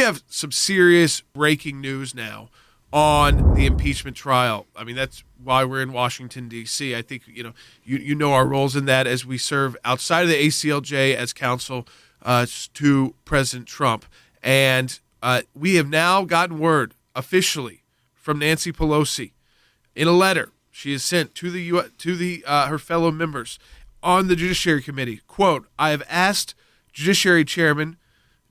have some serious breaking news now on the impeachment trial. I mean, that's why we're in Washington, D.C. I think, you know our roles in that as we serve outside of the ACLJ as counsel to President Trump. And we have now gotten word officially from Nancy Pelosi in a letter she has sent to her fellow members on the Judiciary Committee. Quote, I have asked Judiciary Chairman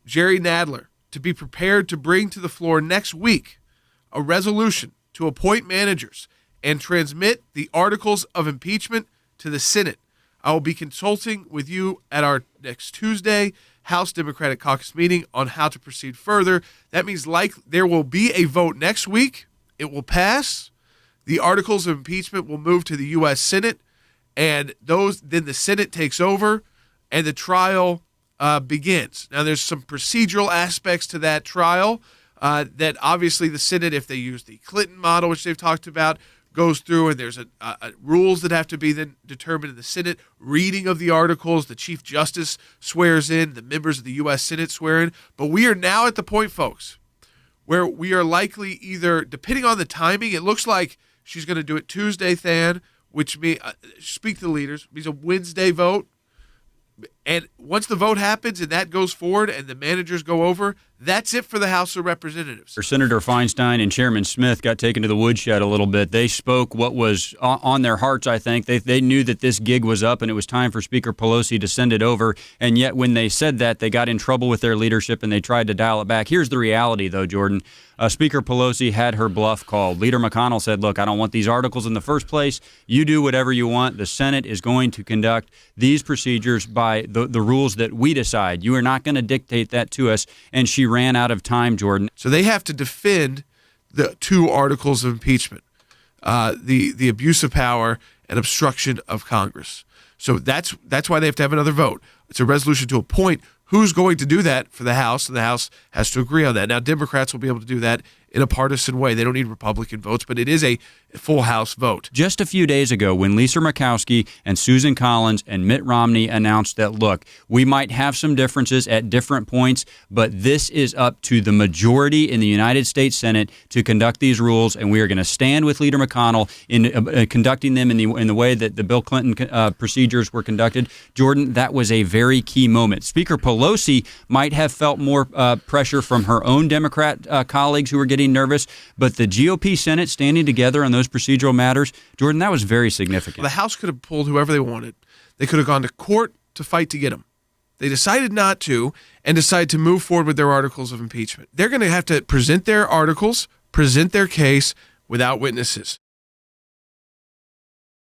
Jerry Nadler to be prepared to bring to the floor next week a resolution to appoint managers and transmit the articles of impeachment to the Senate. I will be consulting with you at our next Tuesday House Democratic Caucus meeting on how to proceed further. That means there will be a vote next week. It will pass. The articles of impeachment will move to the U.S. Senate, and then the Senate takes over, and the trial begins. Now, there's some procedural aspects to that trial that obviously the Senate, if they use the Clinton model, which they've talked about, goes through, and there's rules that have to be then determined in the Senate, reading of the articles, the Chief Justice swears in, the members of the U.S. Senate swear in. But we are now at the point, folks, where we are likely either, depending on the timing, it looks like she's going to do it Tuesday, Than, which means, speak to the leaders, means a Wednesday vote. And once the vote happens and that goes forward and the managers go over, that's it for the House of Representatives. Senator Feinstein and Chairman Smith got taken to the woodshed a little bit. They spoke what was on their hearts, I think. They knew that this gig was up and it was time for Speaker Pelosi to send it over. And yet when they said that, they got in trouble with their leadership and they tried to dial it back. Here's the reality, though, Jordan. Speaker Pelosi had her bluff called. Leader McConnell said, look, I don't want these articles in the first place. You do whatever you want. The Senate is going to conduct these procedures by the rules that we decide. You are not going to dictate that to us. And she ran out of time, Jordan. So they have to defend the two articles of impeachment, the abuse of power and obstruction of Congress. So that's why they have to have another vote. It's a resolution to appoint who's going to do that for the House, and the House has to agree on that. Now, Democrats will be able to do that in a partisan way. They don't need Republican votes, but it is a full House vote. Just a few days ago, when Lisa Murkowski and Susan Collins and Mitt Romney announced that, look, we might have some differences at different points, but this is up to the majority in the United States Senate to conduct these rules, and we are going to stand with Leader McConnell in conducting them in the way that the Bill Clinton procedures were conducted. Jordan, that was a very key moment. Speaker Pelosi might have felt more pressure from her own Democrat colleagues who were getting nervous, but the GOP Senate standing together on those procedural matters, Jordan, that was very significant. The House could have pulled whoever they wanted. They could have gone to court to fight to get them. They decided not to and decided to move forward with their articles of impeachment. They're going to have to present their articles, present their case without witnesses.